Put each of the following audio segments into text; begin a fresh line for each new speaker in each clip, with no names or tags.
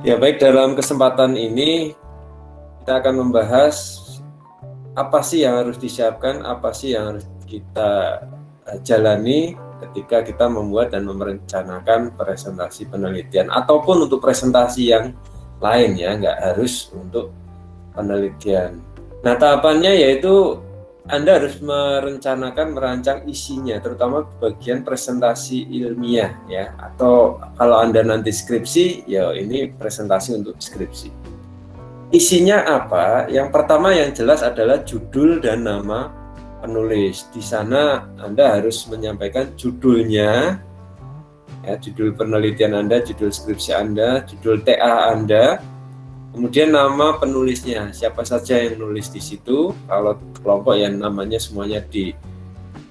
Ya baik, dalam kesempatan ini kita akan membahas apa sih yang harus disiapkan, apa sih yang harus kita jalani ketika kita membuat dan merencanakan presentasi penelitian ataupun untuk presentasi yang lain ya, nggak harus untuk penelitian. Nah, tahapannya yaitu Anda harus merancang isinya, terutama bagian presentasi ilmiah ya, atau kalau Anda nanti skripsi, ya ini presentasi untuk skripsi. Isinya apa? Yang pertama yang jelas adalah judul dan nama penulis. Di sana Anda harus menyampaikan judulnya, ya, judul penelitian Anda, judul skripsi Anda, judul TA Anda. Kemudian nama penulisnya, siapa saja yang nulis di situ. Kalau kelompok yang namanya semuanya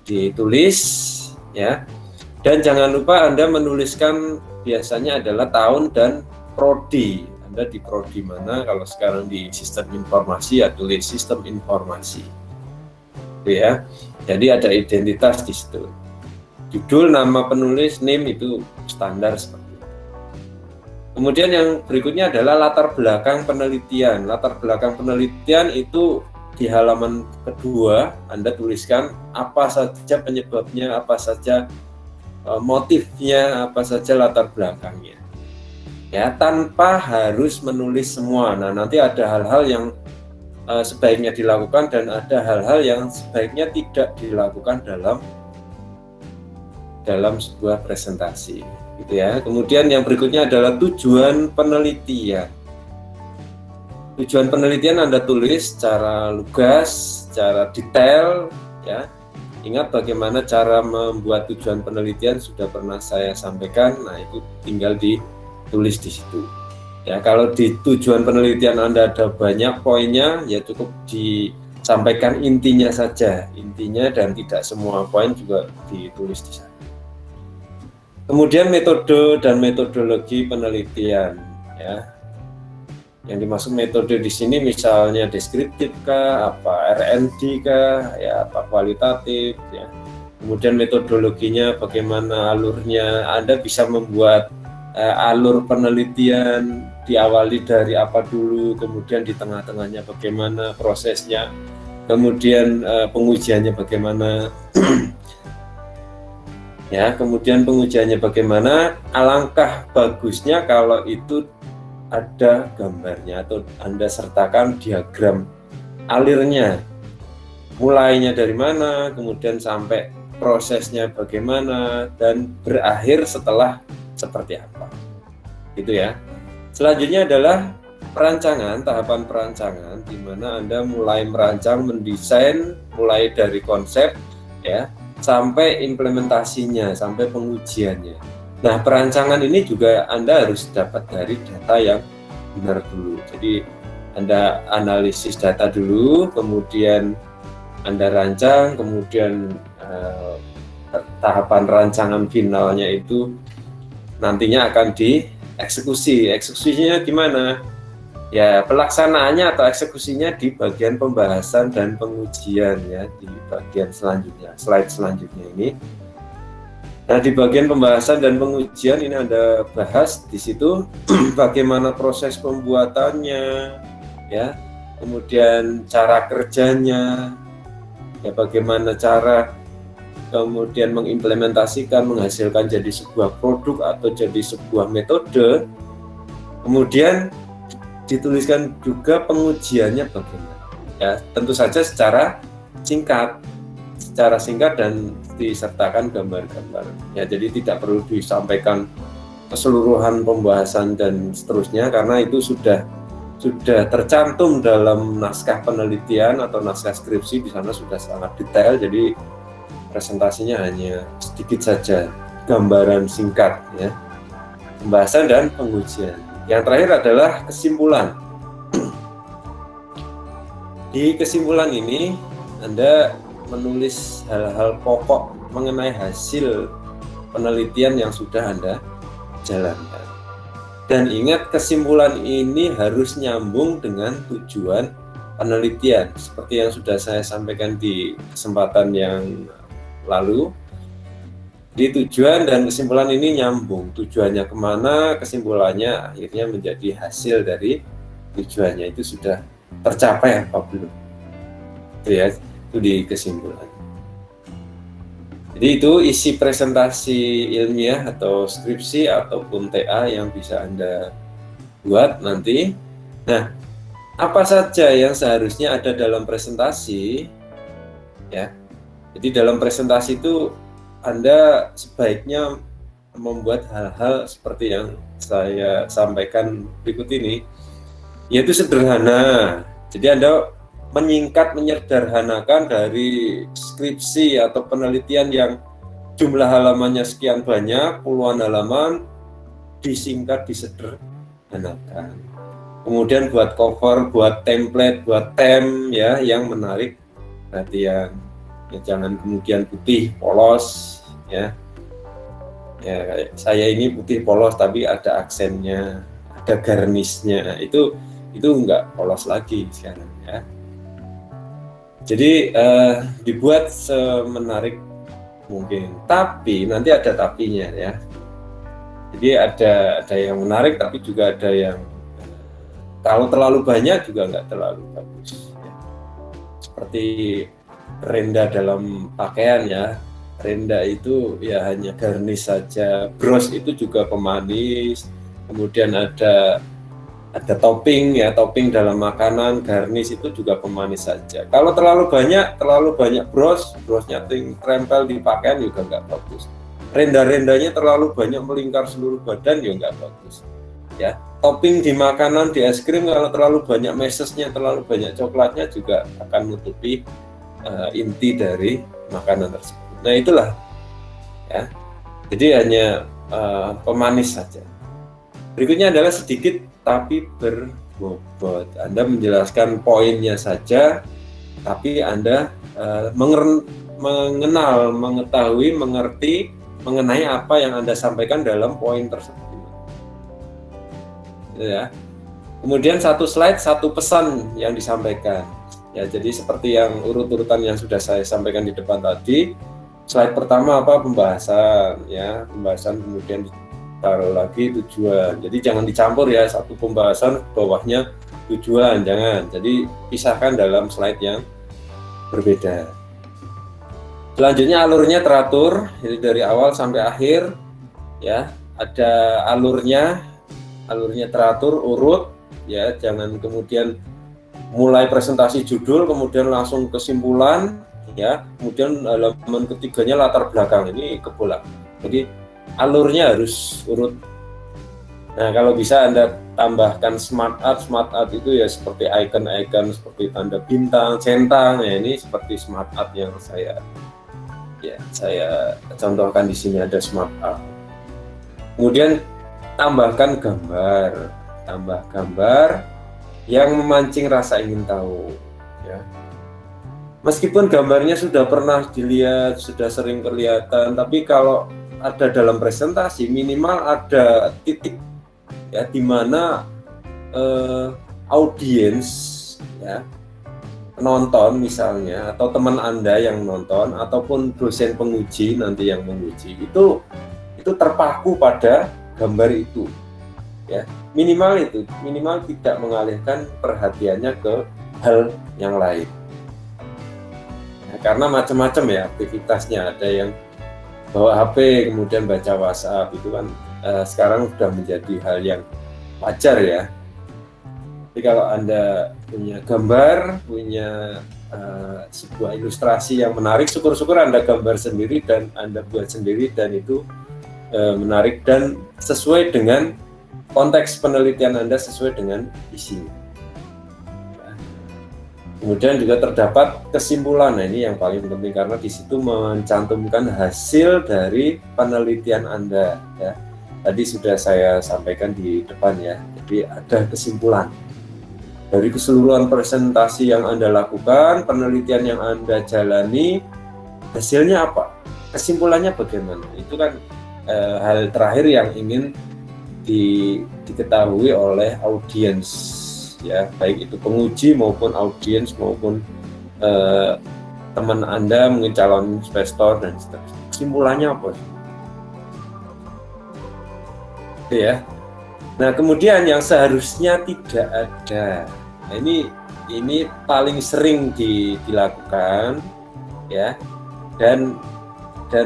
ditulis ya. Dan jangan lupa Anda menuliskan biasanya adalah tahun dan prodi. Anda di prodi mana? Kalau sekarang di sistem informasi ya tulis sistem informasi. Gitu ya. Jadi ada identitas di situ. Judul, nama penulis, name itu standar seperti. Kemudian yang berikutnya adalah latar belakang penelitian. Latar belakang penelitian itu di halaman kedua Anda tuliskan apa saja penyebabnya, apa saja motifnya, apa saja latar belakangnya. Ya, tanpa harus menulis semua. Nah, nanti ada hal-hal yang sebaiknya dilakukan dan ada hal-hal yang sebaiknya tidak dilakukan dalam sebuah presentasi. Gitu ya. Kemudian yang berikutnya adalah tujuan penelitian. Tujuan penelitian Anda tulis secara lugas, secara detail ya. Ingat bagaimana cara membuat tujuan penelitian sudah pernah saya sampaikan. Nah, itu tinggal ditulis di situ. Ya, kalau di tujuan penelitian Anda ada banyak poinnya, ya cukup disampaikan intinya saja, intinya, dan tidak semua poin juga ditulis di sana. Kemudian metode dan metodologi penelitian ya. Yang dimaksud metode di sini misalnya deskriptif kah, apa R&D kah, ya apa kualitatif ya. Kemudian metodologinya bagaimana alurnya, Anda bisa membuat alur penelitian diawali dari apa dulu, kemudian di tengah-tengahnya bagaimana prosesnya, kemudian pengujiannya bagaimana. Ya, kemudian pengujiannya bagaimana, alangkah bagusnya kalau itu ada gambarnya atau Anda sertakan diagram alirnya, mulainya dari mana, kemudian sampai prosesnya bagaimana, dan berakhir setelah seperti apa. Gitu ya. Selanjutnya adalah perancangan, tahapan perancangan, di mana Anda mulai merancang, mendesain, mulai dari konsep ya, sampai implementasinya, sampai pengujiannya. Nah, perancangan ini juga Anda harus dapat dari data yang benar dulu. Jadi Anda analisis data dulu, kemudian Anda rancang, kemudian tahapan rancangan finalnya itu nantinya akan dieksekusi. Eksekusinya gimana? Ya, pelaksanaannya atau eksekusinya di bagian pembahasan dan pengujian ya, di bagian selanjutnya, slide selanjutnya ini. Nah, di bagian pembahasan dan pengujian ini Anda bahas di situ bagaimana proses pembuatannya ya, kemudian cara kerjanya, ya bagaimana cara kemudian mengimplementasikan, menghasilkan jadi sebuah produk atau jadi sebuah metode. Kemudian dituliskan juga pengujiannya bagaimana. Ya, tentu saja secara singkat dan disertakan gambar-gambar. Ya, jadi tidak perlu disampaikan keseluruhan pembahasan dan seterusnya karena itu sudah tercantum dalam naskah penelitian atau naskah skripsi, di sana sudah sangat detail. Jadi presentasinya hanya sedikit saja, gambaran singkat ya. Pembahasan dan pengujian. Yang terakhir adalah kesimpulan. Di kesimpulan ini Anda menulis hal-hal pokok mengenai hasil penelitian yang sudah Anda jalankan. Dan ingat, kesimpulan ini harus nyambung dengan tujuan penelitian. Seperti yang sudah saya sampaikan di kesempatan yang lalu, Jadi tujuan dan kesimpulan ini nyambung. Tujuannya kemana, kesimpulannya akhirnya menjadi hasil dari tujuannya itu sudah tercapai apa belum. Itu ya, itu di kesimpulan. Jadi itu isi presentasi ilmiah atau skripsi ataupun TA yang bisa Anda buat nanti. Nah, apa saja yang seharusnya ada dalam presentasi ya. Jadi dalam presentasi itu Anda sebaiknya membuat hal-hal seperti yang saya sampaikan berikut ini, yaitu sederhana. Jadi Anda menyederhanakan dari skripsi atau penelitian yang jumlah halamannya sekian banyak, puluhan halaman, disingkat, disederhanakan. Kemudian buat cover, buat template, buat theme ya yang menarik perhatian. Ya, jangan kemudian putih polos ya. Ya, saya ini putih polos tapi ada aksennya, ada garnisnya. Itu enggak polos lagi sekarang ya. Jadi dibuat semenarik mungkin. Tapi nanti ada tapinya ya. Jadi ada yang menarik tapi juga ada yang kalau terlalu banyak juga nggak terlalu bagus. Ya. Seperti renda dalam pakaian ya. Renda itu ya hanya garnish saja. Bros itu juga pemanis. Kemudian ada topping ya, topping dalam makanan, garnish itu juga pemanis saja. Kalau terlalu banyak brosnya tempel di pakaian juga nggak bagus. Renda-rendanya terlalu banyak melingkar seluruh badan juga nggak bagus. Ya, topping di makanan, di es krim kalau terlalu banyak mesesnya, terlalu banyak coklatnya juga akan menutupi inti dari makanan tersebut. Nah itulah ya. Jadi hanya pemanis saja. Berikutnya adalah sedikit tapi berbobot. Anda menjelaskan poinnya saja, tapi Anda mengenal, mengetahui, mengerti mengenai apa yang Anda sampaikan dalam poin tersebut. Ya. Kemudian satu slide, satu pesan yang disampaikan. Ya, jadi seperti yang urut-urutan yang sudah saya sampaikan di depan tadi. Slide pertama apa? Pembahasan, ya, pembahasan kemudian taruh lagi tujuan. Jadi jangan dicampur ya, satu pembahasan bawahnya tujuan, jangan. Jadi pisahkan dalam slide yang berbeda. Selanjutnya alurnya teratur, jadi dari awal sampai akhir ya, ada alurnya teratur urut ya, jangan kemudian mulai presentasi judul kemudian langsung kesimpulan ya, kemudian halaman ketiganya latar belakang, ini kebolak. Jadi alurnya harus urut. Nah, kalau bisa Anda tambahkan smart art itu ya seperti icon-icon seperti tanda bintang, centang ya, ini seperti smart art yang saya contohkan di sini, ada smart art. Kemudian tambah gambar yang memancing rasa ingin tahu ya. Meskipun gambarnya sudah pernah dilihat, sudah sering kelihatan, tapi kalau ada dalam presentasi minimal ada titik ya di mana audiens ya, penonton misalnya atau teman Anda yang nonton ataupun dosen penguji nanti yang menguji itu terpaku pada gambar itu ya, minimal tidak mengalihkan perhatiannya ke hal yang lain ya, karena macam-macam ya aktivitasnya, ada yang bawa HP kemudian baca WhatsApp, itu kan sekarang sudah menjadi hal yang wajar ya. Jadi kalau Anda punya gambar, punya sebuah ilustrasi yang menarik, syukur-syukur Anda gambar sendiri dan Anda buat sendiri dan itu menarik dan sesuai dengan konteks penelitian Anda, sesuai dengan isinya. Kemudian juga terdapat kesimpulan. Nah, ini yang paling penting karena di situ mencantumkan hasil dari penelitian Anda ya. Tadi sudah saya sampaikan di depan ya. Jadi ada kesimpulan dari keseluruhan presentasi yang Anda lakukan, penelitian yang Anda jalani, hasilnya apa? Kesimpulannya bagaimana? Itu kan hal terakhir yang ingin diketahui oleh audiens ya, baik itu penguji maupun audiens maupun teman Anda, mungkin calon investor dan seterusnya. Kesimpulannya apa? ya. Nah, kemudian yang seharusnya tidak ada. Nah, ini paling sering dilakukan, ya. Dan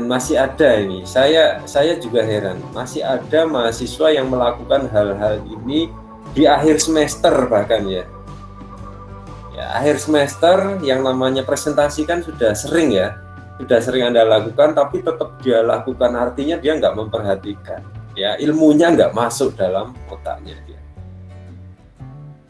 masih ada ini. Saya juga heran, masih ada mahasiswa yang melakukan hal-hal ini di akhir semester bahkan ya. Ya, akhir semester yang namanya presentasi kan sudah sering ya. Sudah sering Anda lakukan, tapi tetap dia lakukan, artinya dia nggak memperhatikan. Ya, ilmunya nggak masuk dalam otaknya dia.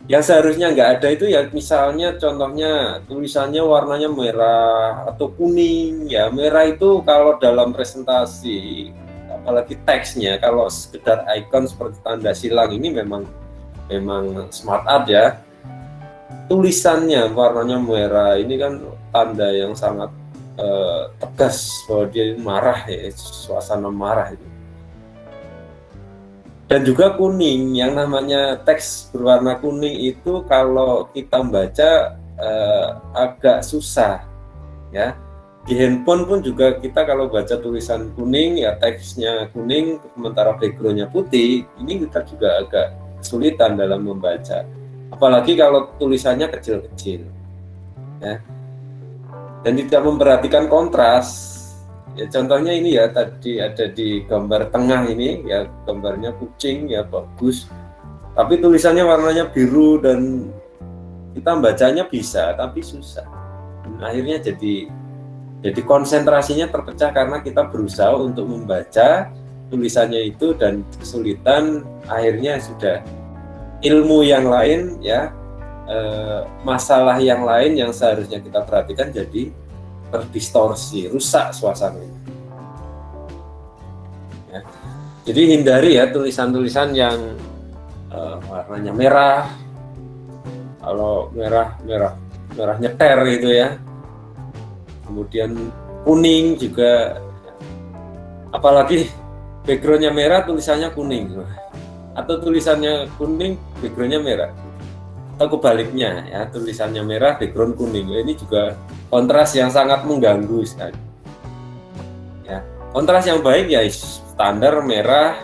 Yang seharusnya nggak ada itu ya, misalnya contohnya tulisannya warnanya merah atau kuning. Ya, merah itu kalau dalam presentasi, apalagi teksnya, kalau sekedar icon seperti tanda silang ini memang smart art ya. Tulisannya warnanya merah ini kan tanda yang sangat tegas bahwa dia marah ya, suasana marah itu. Dan juga kuning, yang namanya teks berwarna kuning itu kalau kita baca agak susah ya. Di handphone pun juga kita kalau baca tulisan kuning ya, teksnya kuning sementara backgroundnya putih, ini kita juga agak kesulitan dalam membaca. Apalagi kalau tulisannya kecil-kecil ya, dan tidak memperhatikan kontras ya. Contohnya ini ya, tadi ada di gambar tengah ini ya, gambarnya kucing ya, bagus, tapi tulisannya warnanya biru dan kita bacanya bisa tapi susah. Dan akhirnya jadi konsentrasinya terpecah karena kita berusaha untuk membaca tulisannya itu dan kesulitan. Akhirnya sudah ilmu yang lain ya, masalah yang lain yang seharusnya kita perhatikan jadi terdistorsi, rusak suasananya ya. Jadi hindari ya tulisan-tulisan yang warnanya merah. Kalau merah nyeter gitu ya, kemudian kuning juga, apalagi backgroundnya merah tulisannya kuning, atau tulisannya kuning backgroundnya merah, atau kebaliknya ya, tulisannya merah background kuning. Ini juga kontras yang sangat mengganggu sekali ya. Kontras yang baik ya standar merah,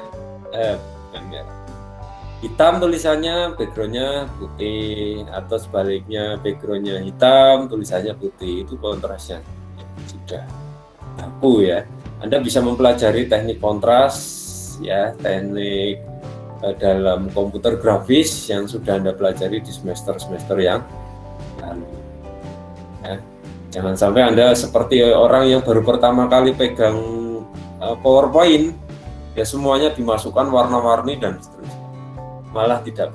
hitam tulisannya backgroundnya putih, atau sebaliknya backgroundnya hitam tulisannya putih. Itu kontrasnya ya, sudah baku ya. Anda bisa mempelajari teknik kontras ya, teknik dalam komputer grafis yang sudah Anda pelajari di semester-semester yang lalu ya. Jangan sampai Anda seperti orang yang baru pertama kali pegang PowerPoint ya, semuanya dimasukkan warna-warni dan seterusnya, malah tidak.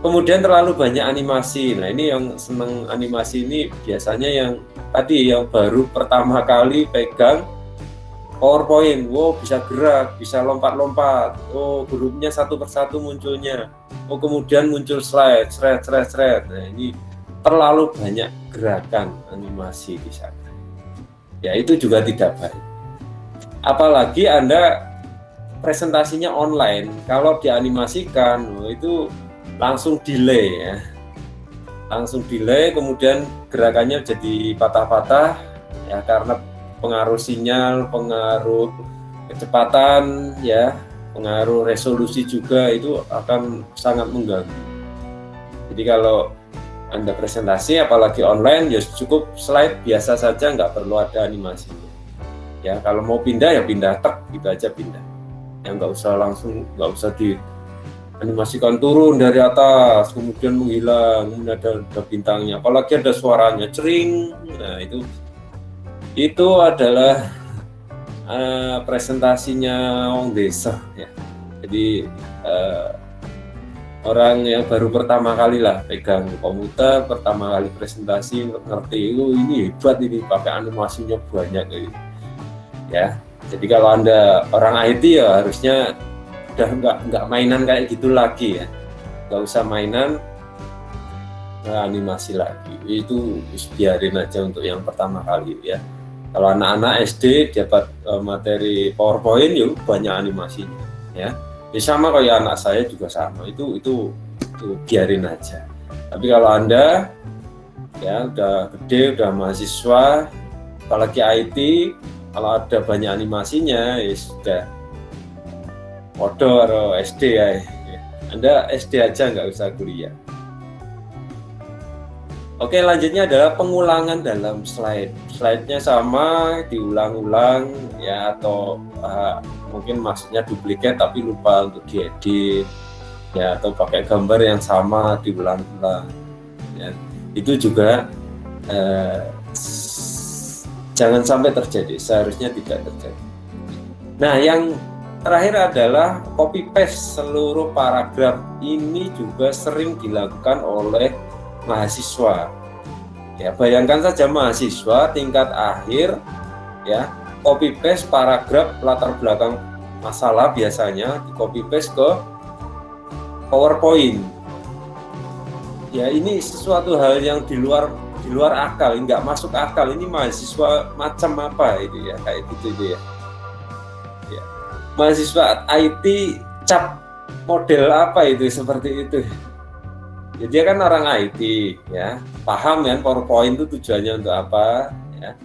Kemudian terlalu banyak animasi. Nah, ini yang senang animasi ini biasanya yang tadi, yang baru pertama kali pegang PowerPoint. Wow, bisa gerak, bisa lompat-lompat. Oh, hurufnya satu persatu munculnya. Oh, kemudian muncul slide. Nah, ini terlalu banyak gerakan animasi di sana. Ya, itu juga tidak baik. Apalagi Anda presentasinya online, kalau dianimasikan, itu langsung delay ya. Langsung delay, kemudian gerakannya jadi patah-patah ya, karena pengaruh sinyal, pengaruh kecepatan ya, pengaruh resolusi juga, itu akan sangat mengganggu. Jadi kalau Anda presentasi apalagi online ya cukup slide biasa saja, nggak perlu ada animasinya ya. Kalau mau pindah ya pindah tek gitu aja pindah ya, nggak usah langsung, nggak usah dianimasikan turun dari atas kemudian menghilang, kemudian ada bintangnya, apalagi ada suaranya cering. Nah, itu adalah presentasinya wong desa ya. Jadi orang yang baru pertama kali lah pegang komputer, pertama kali presentasi, ngerti ini hebat, ini pakai animasinya banyak gitu ya. Jadi kalau Anda orang IT ya harusnya udah nggak mainan kayak gitu lagi ya, nggak usah mainan animasi lagi, itu biarin aja untuk yang pertama kali ya. Kalau anak-anak SD dapat materi PowerPoint ya banyak animasinya ya. Ya sama kayak anak saya juga sama, itu biarin aja. Tapi kalau Anda ya udah gede, udah mahasiswa, apalagi IT, kalau ada banyak animasinya ya sudah, Podo atau SD ya. Anda SD aja nggak usah kuliah. Oke, lanjutnya adalah pengulangan dalam slide. Slide-nya sama, diulang-ulang ya, atau mungkin maksudnya duplikat tapi lupa untuk diedit ya, atau pakai gambar yang sama diulang-ulang ya. Itu juga jangan sampai terjadi, seharusnya tidak terjadi. Nah, yang terakhir adalah copy paste seluruh paragraf. Ini juga sering dilakukan oleh mahasiswa. Ya, bayangkan saja mahasiswa tingkat akhir ya, copy paste paragraf latar belakang masalah biasanya di copy paste ke PowerPoint. Ya, ini sesuatu hal yang di luar akal, nggak masuk akal. Ini mahasiswa macam apa itu ya, kayak gitu ya. Ya. Mahasiswa IT cap model apa itu seperti itu. Ya, dia kan orang IT ya, paham kan PowerPoint itu tujuannya untuk apa ya.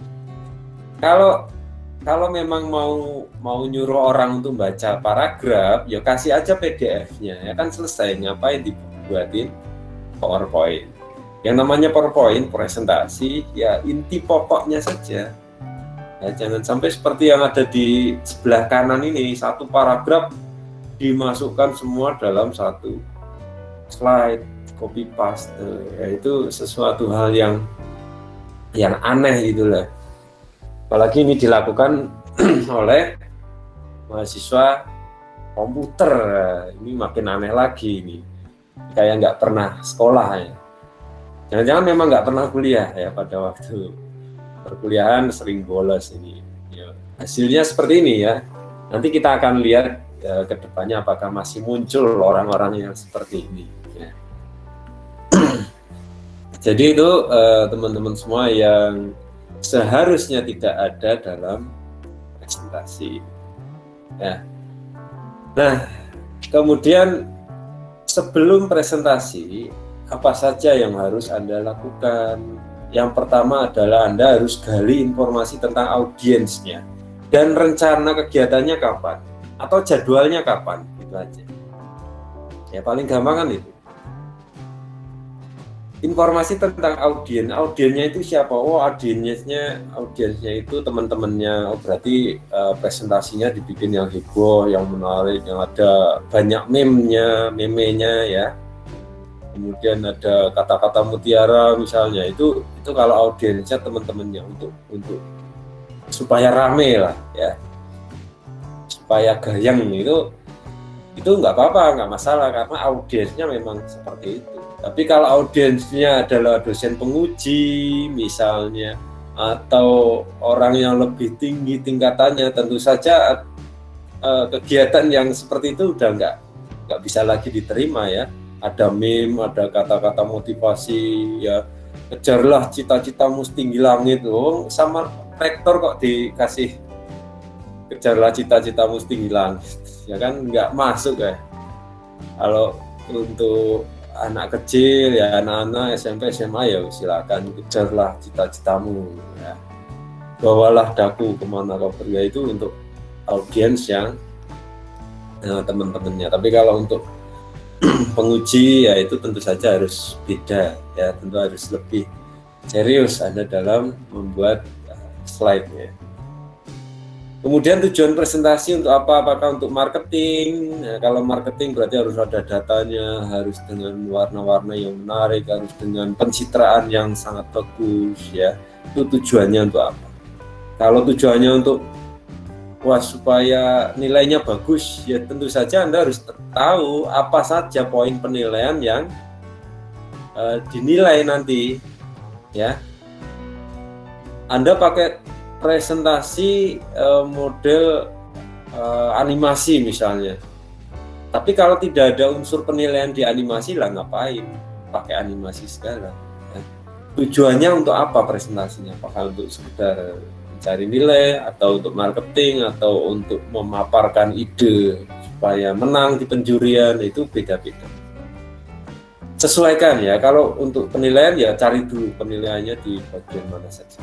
Kalau memang mau nyuruh orang untuk baca paragraf, ya kasih aja PDF-nya ya kan, selesai. Ngapain dibuatin PowerPoint? Yang namanya PowerPoint presentasi ya inti pokoknya saja. Ya, jangan sampai seperti yang ada di sebelah kanan ini, satu paragraf dimasukkan semua dalam satu slide, copy paste. Ya, itu sesuatu hal yang aneh gitulah. Apalagi ini dilakukan oleh mahasiswa komputer. Ini makin aneh lagi ini. Kayak nggak pernah sekolah ya. Jangan-jangan memang nggak pernah kuliah ya, pada waktu perkuliahan sering bolos ini. Ya, hasilnya seperti ini ya. Nanti kita akan lihat ke depannya apakah masih muncul orang-orang yang seperti ini. Ya. Jadi itu teman-teman semua yang seharusnya tidak ada dalam presentasi. Ya. Nah, kemudian sebelum presentasi, apa saja yang harus Anda lakukan? Yang pertama adalah Anda harus gali informasi tentang audiensnya dan rencana kegiatannya kapan atau jadwalnya kapan, gitu aja. Ya paling gampang kan itu. Informasi tentang audiensnya itu siapa? Oh, audiensnya itu teman-temannya. Oh, berarti presentasinya dibikin yang heboh, yang menarik, yang ada banyak memenya ya. Kemudian ada kata-kata mutiara misalnya, itu kalau audiensnya teman-temannya untuk supaya rame lah ya, supaya gayang, itu nggak apa-apa, nggak masalah karena audiensnya memang seperti itu. Tapi kalau audiensnya adalah dosen penguji misalnya, atau orang yang lebih tinggi tingkatannya, tentu saja kegiatan yang seperti itu udah nggak bisa lagi diterima ya. Ada meme, ada kata-kata motivasi ya, kejarlah cita-citamu setinggi langit. Oh, sama rektor kok dikasih kejarlah cita-citamu setinggi langit, ya kan nggak masuk ya. Kalau untuk anak kecil ya, anak-anak SMP SMA ya silakan kejarlah cita-citamu ya, bawalah daku kemana kau pergi. Itu untuk audiens yang teman-temannya. Tapi kalau untuk penguji ya itu tentu saja harus beda ya, tentu harus lebih serius Anda dalam membuat slide-nya. Kemudian tujuan presentasi untuk apa? Apakah untuk marketing? Nah, kalau marketing berarti harus ada datanya, harus dengan warna-warna yang menarik, harus dengan pencitraan yang sangat bagus ya. Itu tujuannya untuk apa? Kalau tujuannya untuk supaya nilainya bagus, ya tentu saja Anda harus tahu apa saja poin penilaian yang dinilai nanti ya. Anda pakai presentasi model animasi misalnya, tapi kalau tidak ada unsur penilaian di animasi lah ngapain pakai animasi segala ya. Tujuannya untuk apa presentasinya? Apakah untuk sekedar mencari nilai, atau untuk marketing, atau untuk memaparkan ide supaya menang di penjurian? Itu beda-beda. Sesuaikan ya, kalau untuk penilaian ya cari dulu penilaiannya di bagian mana saja.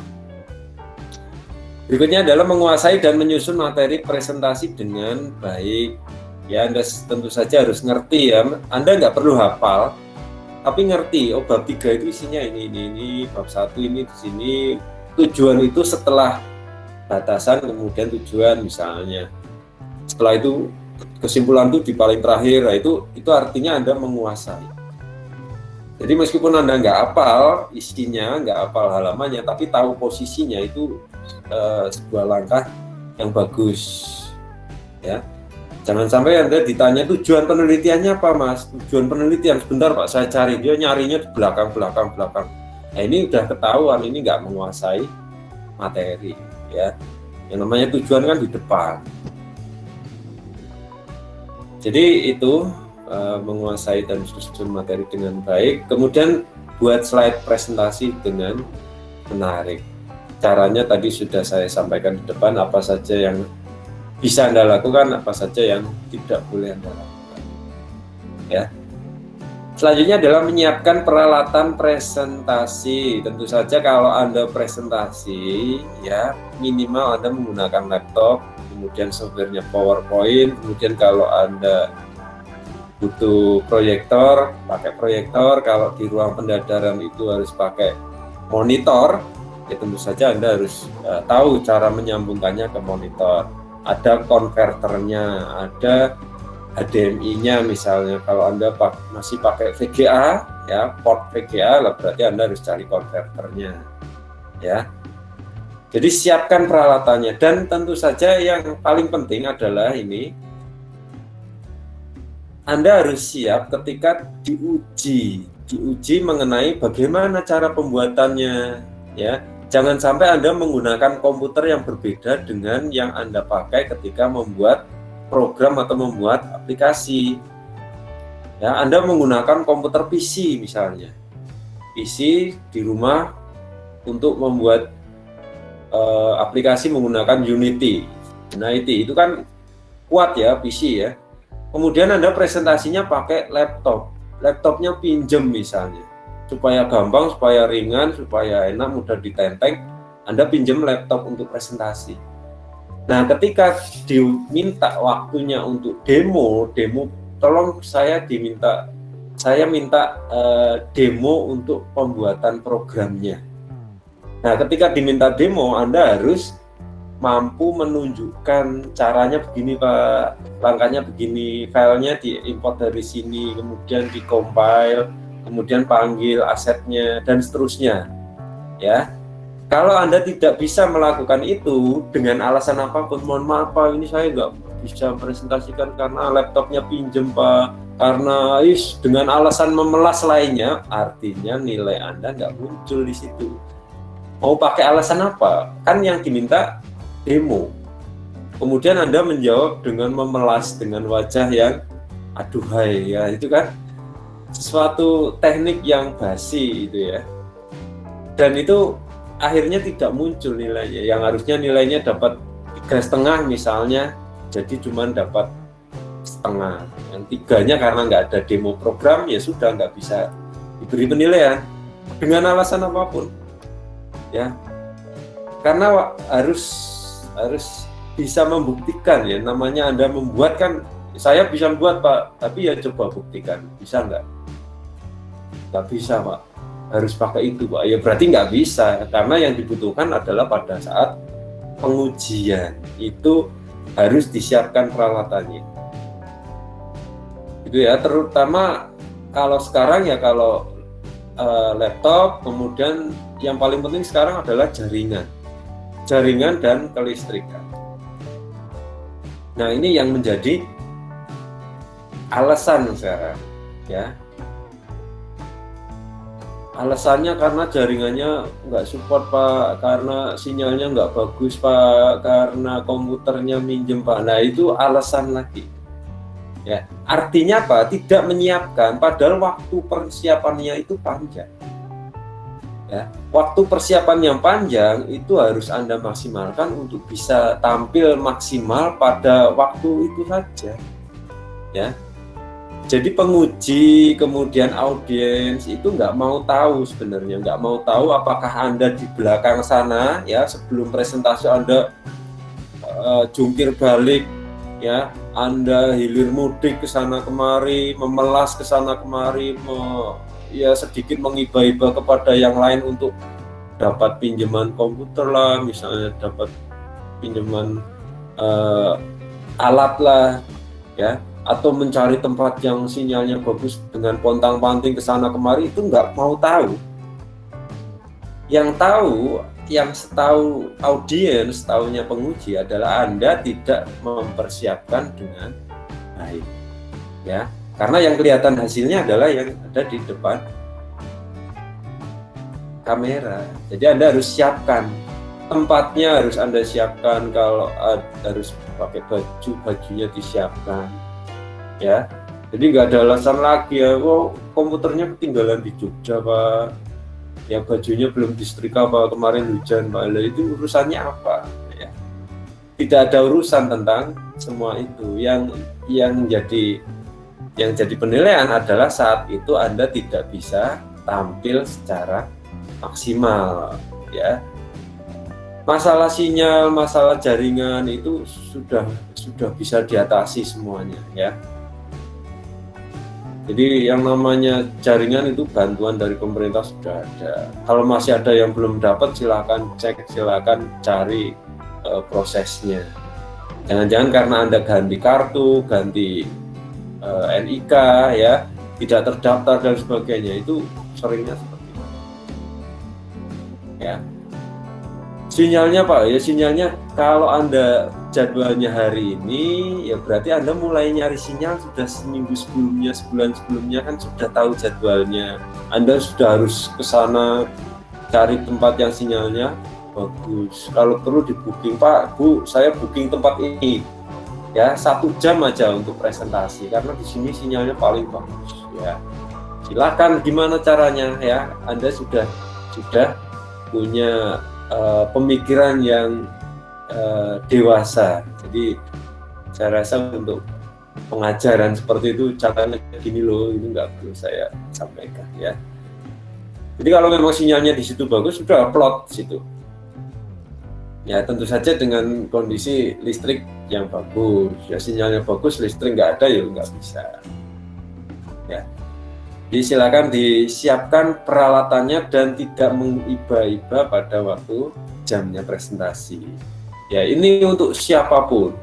Berikutnya adalah menguasai dan menyusun materi presentasi dengan baik. Ya, Anda tentu saja harus ngerti ya. Anda nggak perlu hafal, tapi ngerti, oh bab 3 itu isinya ini, bab 1 ini di sini. Tujuan itu setelah batasan, kemudian tujuan misalnya. Setelah itu kesimpulan itu di paling terakhir, nah itu artinya Anda menguasai. Jadi meskipun Anda nggak hafal isinya, nggak hafal halamannya, tapi tahu posisinya, itu sebuah langkah yang bagus. Ya. Jangan sampai Anda ditanya tujuan penelitiannya apa, Mas? Tujuan penelitian, sebentar Pak, saya cari. Dia nyarinya di belakang. Nah, ini udah ketahuan, ini nggak menguasai materi, ya. Yang namanya tujuan kan di depan. Jadi itu menguasai dan susun materi dengan baik. Kemudian buat slide presentasi dengan menarik. Caranya tadi sudah saya sampaikan di depan, apa saja yang bisa Anda lakukan, apa saja yang tidak boleh Anda lakukan. Ya. Selanjutnya adalah menyiapkan peralatan presentasi. Tentu saja kalau Anda presentasi, ya minimal Anda menggunakan laptop, kemudian softwarenya PowerPoint, kemudian kalau Anda butuh proyektor, pakai proyektor. Kalau di ruang pendadaran itu harus pakai monitor, ya tentu saja Anda harus tahu cara menyambungkannya ke monitor. Ada konverternya, ada HDMI-nya misalnya. Kalau Anda masih pakai VGA, ya port VGA, lah berarti Anda harus cari konverternya, ya. Jadi siapkan peralatannya, dan tentu saja yang paling penting adalah ini, Anda harus siap ketika diuji mengenai bagaimana cara pembuatannya, ya. Jangan sampai Anda menggunakan komputer yang berbeda dengan yang Anda pakai ketika membuat program atau membuat aplikasi. Ya, Anda menggunakan komputer PC misalnya. PC di rumah untuk membuat aplikasi menggunakan Unity. Nah, itu kan kuat ya PC ya. Kemudian Anda presentasinya pakai laptop. Laptopnya pinjem misalnya. Supaya gampang, supaya ringan, supaya enak, mudah ditenteng, Anda pinjam laptop untuk presentasi. Nah, ketika diminta waktunya untuk demo, tolong saya minta demo untuk pembuatan programnya. Nah, ketika diminta demo, Anda harus mampu menunjukkan caranya begini Pak, langkahnya begini, filenya diimport dari sini, kemudian di-compile, kemudian panggil asetnya, dan seterusnya, ya. Kalau Anda tidak bisa melakukan itu dengan alasan apapun, mohon maaf Pak, ini saya nggak bisa presentasikan karena laptopnya pinjem Pak, karena dengan alasan memelas lainnya, artinya nilai Anda nggak muncul di situ. Mau pakai alasan apa? Kan yang diminta demo. Kemudian Anda menjawab dengan memelas, dengan wajah yang aduhai, ya itu kan sesuatu teknik yang basi itu ya, dan itu akhirnya tidak muncul nilainya. Yang harusnya nilainya dapat 3,5 misalnya, jadi cuma dapat setengah. Yang 3-nya karena nggak ada demo program, ya sudah nggak bisa diberi penilaian dengan alasan apapun, ya. Karena harus bisa membuktikan, ya namanya Anda membuat kan, saya bisa buat Pak, tapi ya coba buktikan, bisa nggak? Nggak bisa Pak, harus pakai itu Pak, ya berarti nggak bisa, karena yang dibutuhkan adalah pada saat pengujian itu harus disiapkan peralatannya. Itu ya, terutama kalau sekarang ya, kalau laptop, kemudian yang paling penting sekarang adalah jaringan dan kelistrikan. Nah, ini yang menjadi alasan sekarang, ya. Alasannya karena jaringannya nggak support Pak, karena sinyalnya nggak bagus Pak, karena komputernya minjem Pak. Nah, itu alasan lagi. Ya, artinya apa? Tidak menyiapkan, padahal waktu persiapannya itu panjang. Ya, waktu persiapan yang panjang itu harus Anda maksimalkan untuk bisa tampil maksimal pada waktu itu saja. Ya, jadi penguji kemudian audiens itu nggak mau tahu sebenarnya, nggak mau tahu apakah Anda di belakang sana, ya sebelum presentasi Anda jungkir balik, ya Anda hilir mudik ke sana kemari, memelas ke sana kemari, ya sedikit mengiba-iba kepada yang lain untuk dapat pinjaman komputer lah, misalnya dapat pinjaman alat lah, ya, atau mencari tempat yang sinyalnya bagus dengan pontang-panting ke sana kemari, itu nggak mau tahu. Yang tahu, yang setahu audiens, tahunya penguji adalah Anda tidak mempersiapkan dengan baik, ya, karena yang kelihatan hasilnya adalah yang ada di depan kamera. Jadi Anda harus siapkan tempatnya, harus Anda siapkan. Kalau harus pakai baju, bajunya disiapkan, ya. Jadi nggak ada alasan lagi ya, oh komputernya ketinggalan di Jogja Pak, ya bajunya belum disetrika Pak, kemarin hujan Pak. Itu urusannya apa, ya. Tidak ada urusan tentang semua itu. Yang jadi penilaian adalah saat itu Anda tidak bisa tampil secara maksimal, ya. Masalah sinyal, masalah jaringan itu sudah bisa diatasi semuanya, ya. Jadi yang namanya jaringan itu bantuan dari pemerintah sudah ada. Kalau masih ada yang belum dapat, silakan cek, silakan cari prosesnya. Jangan-jangan karena Anda ganti kartu, ganti NIK, ya, tidak terdaftar dan sebagainya, itu seringnya seperti itu, ya. Sinyalnya Pak, ya sinyalnya kalau Anda jadwalnya hari ini, ya berarti Anda mulai nyari sinyal sudah seminggu sebelumnya, sebulan sebelumnya kan sudah tahu jadwalnya. Anda sudah harus ke sana cari tempat yang sinyalnya bagus. Kalau perlu di booking, Pak, Bu, saya booking tempat ini, ya 1 jam aja untuk presentasi karena di sini sinyalnya paling bagus, ya. Silakan gimana caranya, ya. Anda sudah punya pemikiran yang dewasa. Jadi saya rasa untuk pengajaran seperti itu caranya gini loh, itu nggak perlu saya sampaikan, ya. Jadi kalau memang sinyalnya di situ bagus, sudah upload di situ. Ya tentu saja dengan kondisi listrik yang bagus. Ya sinyalnya bagus, listrik nggak ada, ya nggak bisa. Ya. Jadi silakan disiapkan peralatannya dan tidak mengiba-iba pada waktu jamnya presentasi. Ya ini untuk siapapun,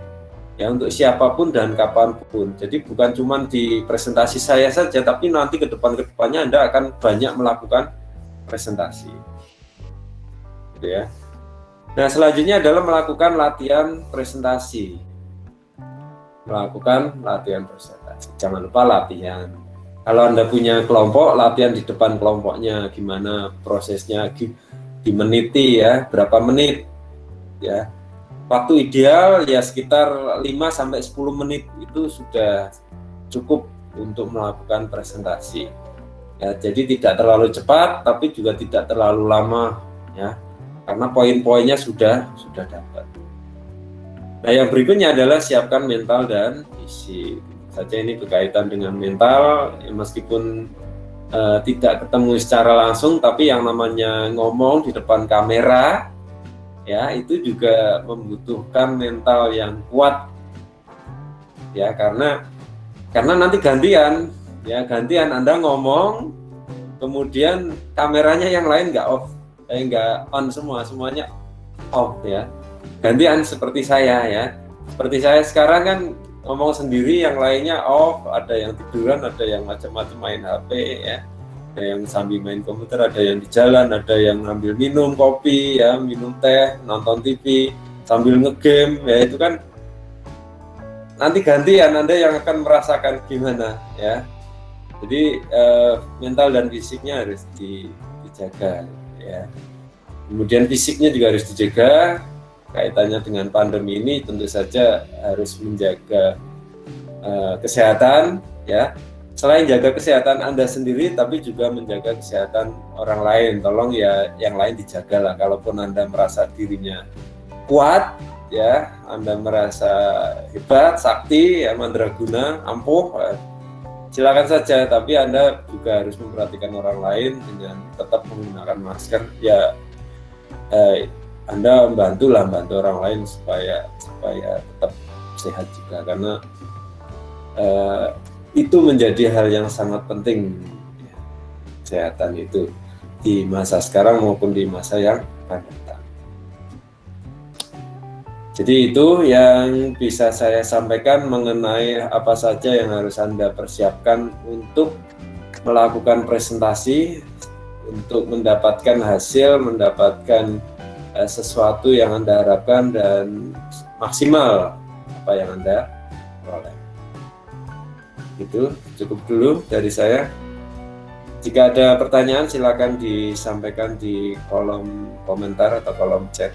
ya untuk siapapun dan kapanpun. Jadi bukan cuma di presentasi saya saja, tapi nanti ke depannya Anda akan banyak melakukan presentasi, gitu ya. Nah selanjutnya adalah melakukan latihan presentasi. Jangan lupa latihan. Kalau Anda punya kelompok, latihan di depan kelompoknya, gimana prosesnya, dimeniti ya, berapa menit, ya. Waktu ideal ya sekitar 5-10 menit itu sudah cukup untuk melakukan presentasi. Ya, jadi tidak terlalu cepat, tapi juga tidak terlalu lama, ya, karena poin-poinnya sudah dapat. Nah, yang berikutnya adalah siapkan mental dan fisik. Saja ini berkaitan dengan mental, ya, meskipun tidak ketemu secara langsung, tapi yang namanya ngomong di depan kamera, ya itu juga membutuhkan mental yang kuat, ya karena nanti gantian Anda ngomong, kemudian kameranya yang lain nggak on semuanya off, ya. Gantian seperti saya, ya. Seperti saya sekarang kan ngomong sendiri, yang lainnya off, ada yang tiduran, ada yang macam-macam main HP, ya. Ada yang sambil main komputer, ada yang di jalan, ada yang ngambil minum kopi, ya, minum teh, nonton TV, sambil ngegame, ya itu kan nanti gantian Anda yang akan merasakan gimana, ya. Jadi mental dan fisiknya harus dijaga, ya. Kemudian fisiknya juga harus dijaga. Kaitannya dengan pandemi ini tentu saja harus menjaga kesehatan, ya. Selain jaga kesehatan Anda sendiri, tapi juga menjaga kesehatan orang lain. Tolong ya yang lain dijaga lah. Kalaupun Anda merasa dirinya kuat, ya, Anda merasa hebat, sakti, ya, mandraguna, ampuh, silakan saja. Tapi Anda juga harus memperhatikan orang lain dengan tetap menggunakan masker. Ya, Anda bantu orang lain supaya tetap sehat juga, karena itu menjadi hal yang sangat penting, kesehatan itu di masa sekarang maupun di masa yang akan datang. Jadi itu yang bisa saya sampaikan mengenai apa saja yang harus Anda persiapkan untuk melakukan presentasi, untuk mendapatkan hasil, mendapatkan sesuatu yang Anda harapkan dan maksimal apa yang Anda peroleh. Itu cukup dulu dari saya. Jika ada pertanyaan silakan disampaikan di kolom komentar atau kolom chat.